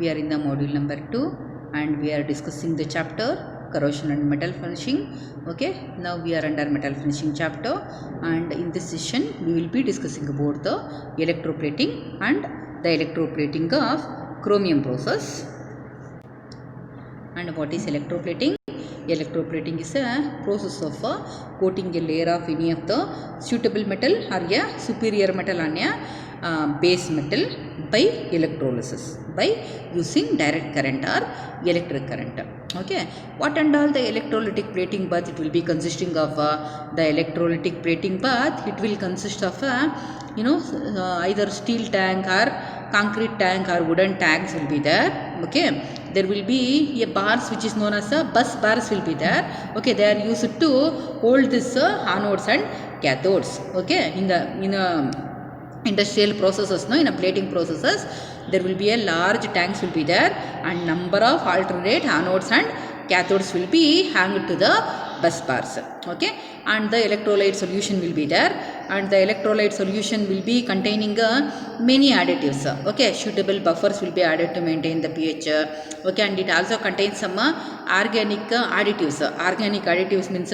We are in the module number 2 and we are discussing the chapter corrosion and metal finishing. Okay, now we are under metal finishing chapter, and in this session we will be discussing about the electroplating and the electroplating of chromium process. And what is electroplating? Electroplating is a process of coating a layer of any of the suitable metal or a superior metal on a base metal by electrolysis, by using direct current or electric current. Okay, what and all the electrolytic plating bath? It will be consisting of the electrolytic plating bath. It will consist of either steel tank or concrete tank or wooden tanks will be there. Okay, there will be a bars which is known as a bus bars will be there. Okay, they are used to hold this anodes and cathodes. Okay, in a industrial processes, in a plating processes, there will be a large tanks will be there, and number of alternate anodes and cathodes will be hanged to the bus bars. Okay, and the electrolyte solution will be there, and the electrolyte solution will be containing many additives. Okay, suitable buffers will be added to maintain the pH. Okay, and it also contains some organic additives. Organic additives means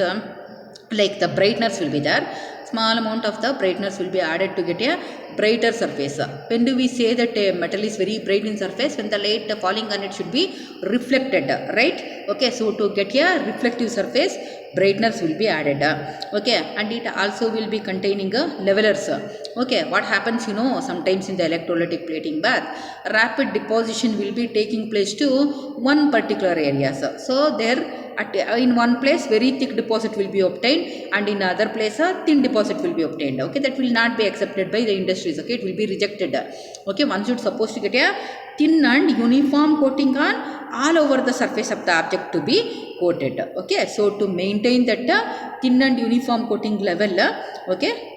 like the brighteners will be there. Small amount of the brightness will be added to get a brighter surface. When do we say that a metal is very bright in surface? When the light falling on it should be reflected, right? Okay, so to get a reflective surface, brightness will be added. Okay, and it also will be containing levelers. Okay, what happens, sometimes in the electrolytic plating bath, rapid deposition will be taking place to one particular areas. So there in one place very thick deposit will be obtained, and in other place a thin deposit will be obtained. Okay, that will not be accepted by the industries. Okay, it will be rejected. Okay, one should supposed to get a thin and uniform coating on all over the surface of the object to be coated. Okay, so to maintain that thin and uniform coating level, okay,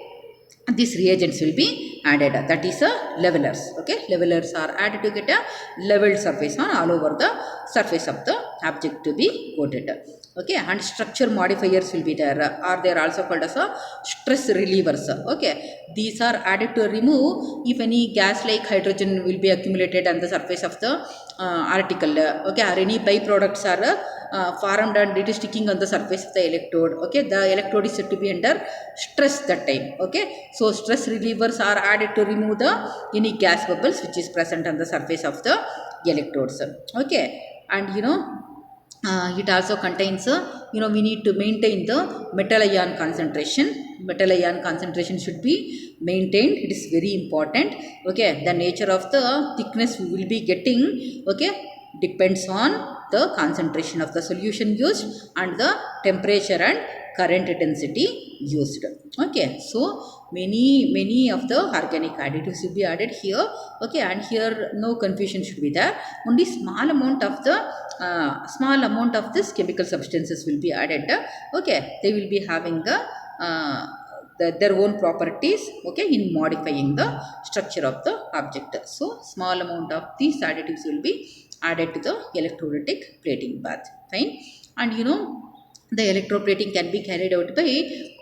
these reagents will be added. That is levelers. Okay, levelers are added to get a leveled surface on all over the surface of the object to be coated. Okay, and structure modifiers will be there, or they are also called as stress relievers. Okay, these are added to remove if any gas like hydrogen will be accumulated on the surface of the article. Okay, or any byproducts are formed and it is sticking on the surface of the electrode. Okay, the electrode is said to be under stress that time. Okay, so stress relievers are added to remove the any gas bubbles which is present on the surface of the electrodes. Okay, and it also contains we need to maintain the metal ion concentration. Metal ion concentration should be maintained. It is very important. Okay, the nature of the thickness we will be getting, okay, depends on the concentration of the solution used and the temperature and current density used. Okay, so many of the organic additives will be added here. Okay, and here no confusion should be there. Only small amount of this chemical substances will be added. Okay, they will be having their own properties, okay, in modifying the structure of the object. So small amount of these additives will be added to the electrolytic plating bath. Fine, and the electroplating can be carried out by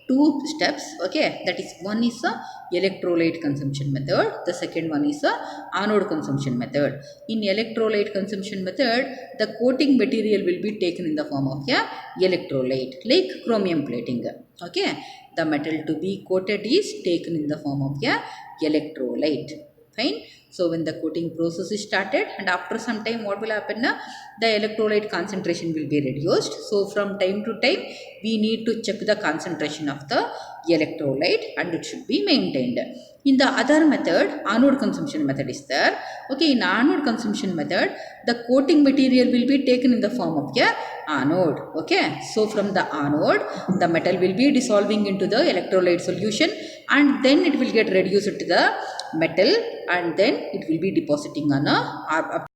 two steps. Okay, that is, one is a electrolyte consumption method, the second one is a anode consumption method. In electrolyte consumption method, the coating material will be taken in the form of a electrolyte, like chromium plating. Okay, the metal to be coated is taken in the form of a electrolyte. Fine, so when the coating process is started, and after some time what will happen, the electrolyte concentration will be reduced. So from time to time we need to check the concentration of the electrolyte, and it should be maintained. In the other method, anode consumption method is there. Okay, in anode consumption method, the coating material will be taken in the form of a anode. Okay, so from the anode the metal will be dissolving into the electrolyte solution, and then it will get reduced to the metal, and then it will be depositing on a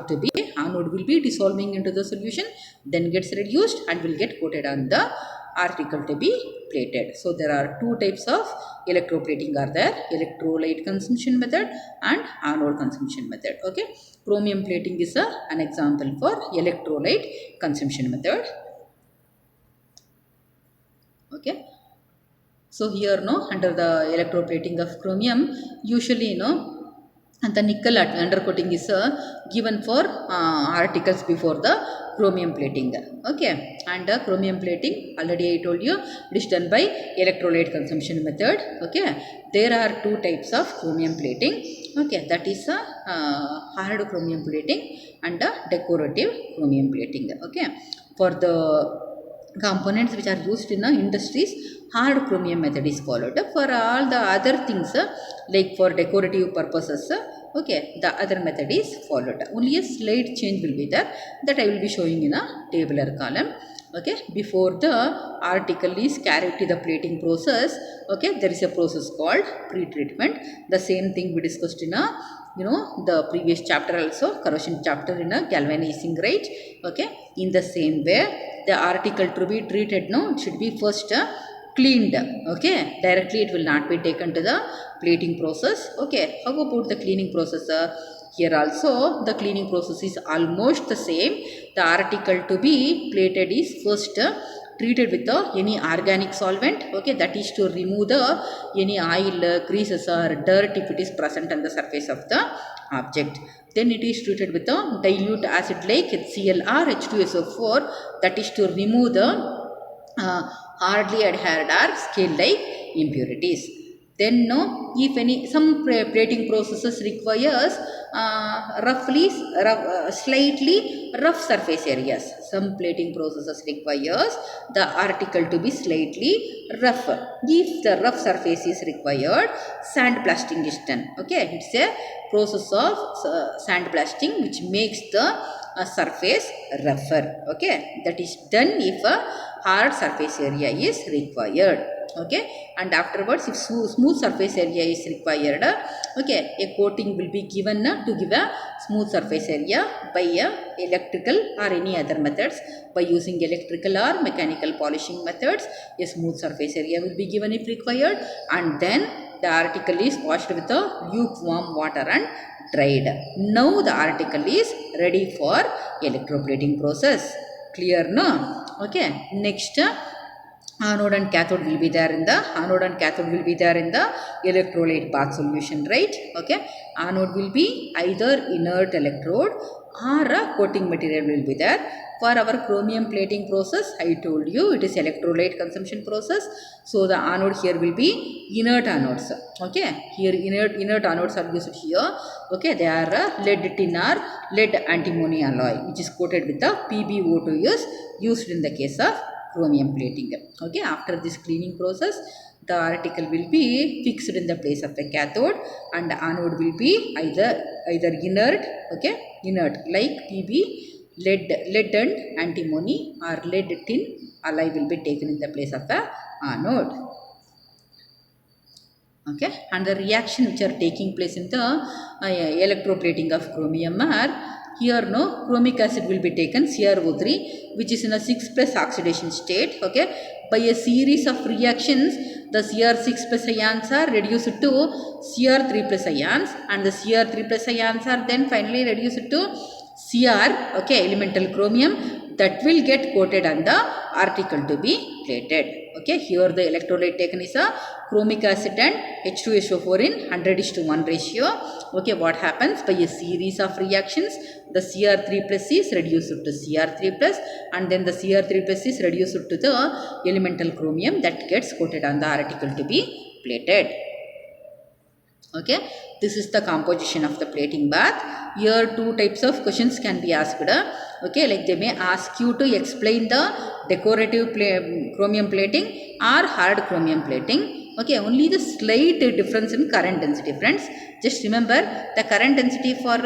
to be anode will be dissolving into the solution, then gets reduced and will get coated on the article to be plated. So there are two types of electroplating are there: electrolyte consumption method and anode consumption method. Okay, chromium plating is an example for electrolyte consumption method. Okay, so here under the electroplating of chromium, usually and the nickel undercoating is given for articles before the chromium plating. Okay, and chromium plating already I told you it is done by electrolyte consumption method. Okay, there are two types of chromium plating. Okay, that is hard chromium plating and decorative chromium plating. Okay, for the components which are used in industries, hard chromium method is followed. For all the other things like for decorative purposes, okay, the other method is followed. Only a slight change will be there, that I will be showing in a tabular column. Okay, before the article is carried to the plating process, okay, there is a process called pre-treatment. The same thing we discussed in a the previous chapter also, corrosion chapter, in a galvanizing, right? Okay, in the same way the article to be treated, no, it should be first cleaned. Okay, directly it will not be taken to the plating process. Okay, how about the cleaning process? Here also the cleaning process is almost the same. The article to be plated is first treated with any organic solvent. Okay, that is to remove the any oil, greases or dirt if it is present on the surface of the object. Then it is treated with a dilute acid like HCl or H2SO4, that is to remove the hardly adhered or scale like impurities. Then no, if any some plating processes requires slightly rough surface areas. Some plating processes requires the article to be slightly rough. If the rough surface is required, sandblasting is done. Okay, it's a process of sandblasting which makes the surface rougher. Okay, that is done if a hard surface area is required. Okay, and afterwards if smooth surface area is required, okay, a coating will be given to give a smooth surface area by electrical or any other methods. By using electrical or mechanical polishing methods, a smooth surface area will be given if required, and then the article is washed with a lukewarm water and dried. Now the article is ready for electroplating process. Clear, no? Okay, next anode and cathode will be there in the electrolyte bath solution, right? Okay, anode will be either inert electrode or a coating material will be there. For our chromium plating process, I told you it is electrolyte consumption process, so the anode here will be inert anodes. Okay, here inert anodes are used here. Okay, they are lead tin or lead antimony alloy which is coated with the PbO2 is used in the case of chromium plating. Okay, after this cleaning process, the article will be fixed in the place of the cathode, and the anode will be either inert, okay, inert like Pb, lead and antimony or lead tin alloy will be taken in the place of the anode. Okay, and the reaction which are taking place in the electroplating of chromium are here, no, chromic acid will be taken, CrO3, which is in a 6+ oxidation state. Okay, by a series of reactions, the Cr6+ ions are reduced to Cr3+ ions, and the Cr3+ ions are then finally reduced to Cr, okay, elemental chromium, that will get coated on the article to be plated. Okay, here the electrolyte taken is a chromic acid and H2SO4 in 100:1 ratio. Okay, what happens? By a series of reactions, the Cr3+ is reduced to Cr3+, and then the Cr3+ is reduced to the elemental chromium that gets coated on the article to be plated. Okay, this is the composition of the plating bath. Here two types of questions can be asked. Okay, like they may ask you to explain the decorative chromium plating or hard chromium plating. Okay, only the slight difference in current density, friends. Just remember, the current density for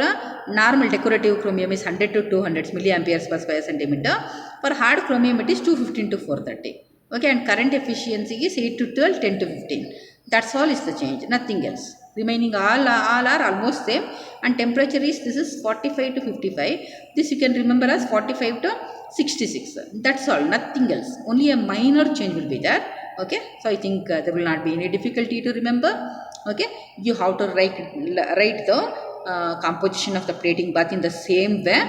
normal decorative chromium is 100 to 200 milliamperes per square centimeter. For hard chromium it is 215 to 430. Okay, and current efficiency is 8 to 12, 10 to 15. That's all is the change, nothing else. Remaining all are almost same, and temperature is, this is 45 to 55. This you can remember as 45 to 66. That's all, nothing else. Only a minor change will be there. Okay, so I think there will not be any difficulty to remember. Okay, you have to write the composition of the plating bath in the same way.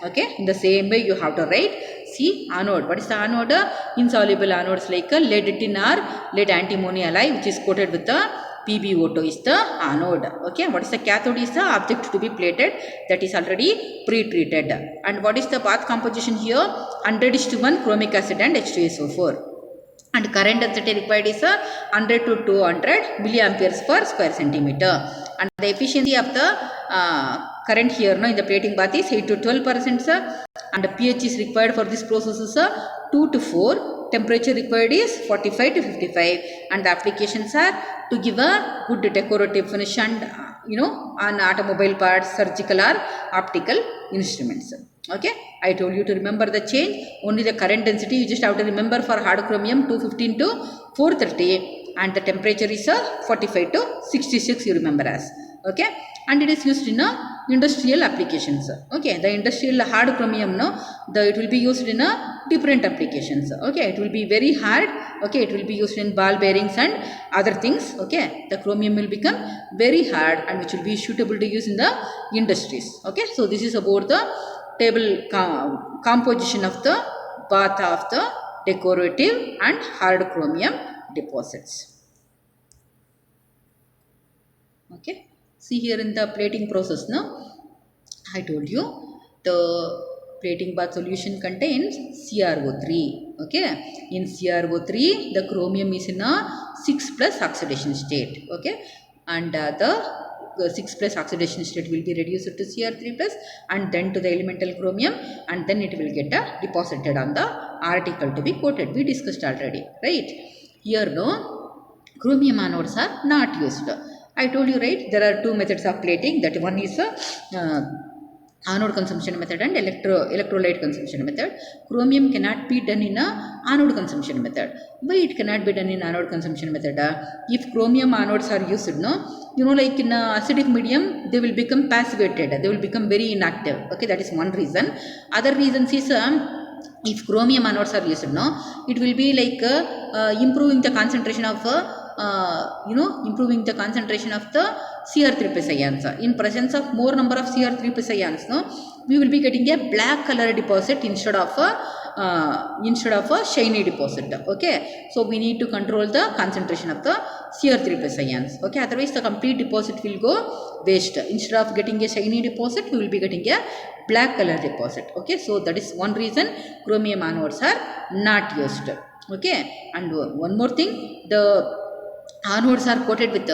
Okay, in the same way you have to write. See, anode, what is the anode? Insoluble anodes like a lead tin or lead antimony alloy which is coated with the PbO2 is the anode. Okay, what is the cathode is the object to be plated, that is already pre-treated. And what is the bath composition here? 100:1 chromic acid and H2SO4. And current density required is 100 to 200 milliamperes per square centimeter. And the efficiency of the current here in the plating bath is 8 to 12%, and the pH is required for this process is 2 to 4. Temperature required is 45 to 55, and the applications are to give a good decorative finish and on automobile parts, surgical or optical instruments. Okay, I told you to remember the change. Only the current density you just have to remember for hard chromium 215 to 430, and the temperature is 45 to 66 you remember as. Okay, and it is used in industrial applications. Okay, the industrial hard chromium it will be used in different applications. Okay, it will be very hard. Okay, it will be used in ball bearings and other things. Okay, the chromium will become very hard and which will be suitable to use in the industries. Okay, so this is about the table composition of the bath of the decorative and hard chromium deposits. Okay, see here in the plating process now, I told you the plating bath solution contains CrO3. Okay, in CrO3 the chromium is in a 6+ oxidation state. Okay, and the 6+ oxidation state will be reduced to Cr3+ and then to the elemental chromium, and then it will get deposited on the article to be coated. We discussed already, right? Here chromium anodes are not used. I told you, right, there are two methods of plating. That one is anode consumption method and electrolyte consumption method. Chromium cannot be done in a anode consumption method. Why it cannot be done in anode consumption method? If chromium anodes are used, like in acidic medium, they will become passivated. They will become very inactive. Okay, that is one reason. Other reasons is if chromium anodes are used, it will be like improving the concentration of improving the concentration of the Cr3+ ions. In presence of more number of Cr3+ ions, we will be getting a black color deposit instead of a shiny deposit. Okay, so we need to control the concentration of the Cr3+ ions. Okay, otherwise the complete deposit will go waste. Instead of getting a shiny deposit, we will be getting a black color deposit. Okay, so that is one reason chromium anodes are not used. Okay, and one more thing, the anodes are coated with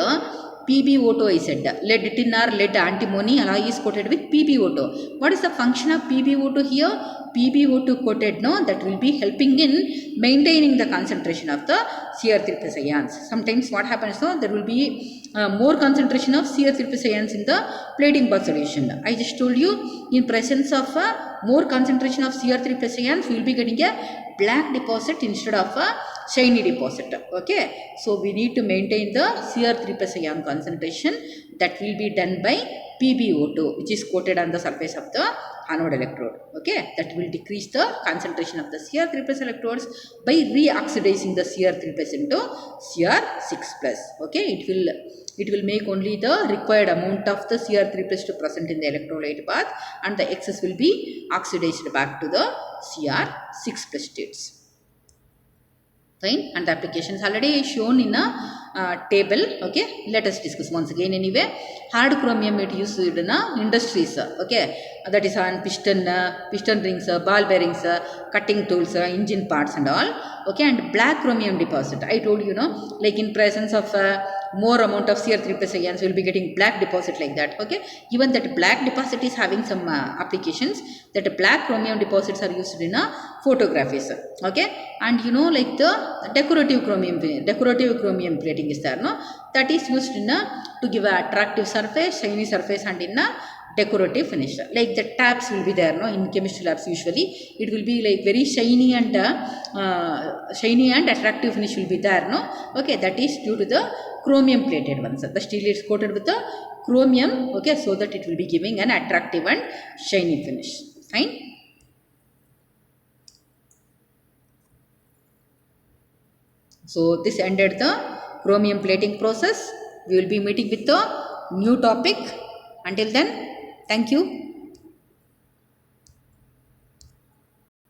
PbO2, I said. Lead tin or lead antimony alloy is coated with PbO2. What is the function of PbO2 here? PbO2 coated, that will be helping in maintaining the concentration of the Cr3+ ions. Sometimes what happens, there will be more concentration of Cr3+ ions in the plating bath solution. I just told you, in presence of more concentration of Cr3+ ions, we will be getting a black deposit instead of a shiny deposit. Okay, so we need to maintain the Cr3+ ion concentration. That will be done by PbO2, which is coated on the surface of the anode electrode. Okay, that will decrease the concentration of the Cr3+ electrodes by reoxidizing the Cr3+ into Cr6+. Okay, it will make only the required amount of the Cr3+ to present in the electrolyte bath, and the excess will be oxidized back to the Cr6+ states. Fine, and the applications already shown in a table. Okay, let us discuss once again. Anyway, hard chromium it used in industries. Okay, that is on piston rings, ball bearings, cutting tools, engine parts and all. Okay, and black chromium deposit, I told you, like in presence of more amount of Cr3+ ions, we will be getting black deposit like that. Okay, even that black deposit is having some applications. That black chromium deposits are used in photographies. Okay, and like the decorative chromium plating is there, that is used in to give an attractive surface, shiny surface, and in a decorative finish. Like the tabs will be there, in chemistry labs usually it will be like very shiny and attractive finish will be there. Okay, that is due to the chromium plated ones. The steel is coated with the chromium. Okay, so that it will be giving an attractive and shiny finish. Fine. So this ended the chromium plating process. We will be meeting with the new topic. Until then, thank you.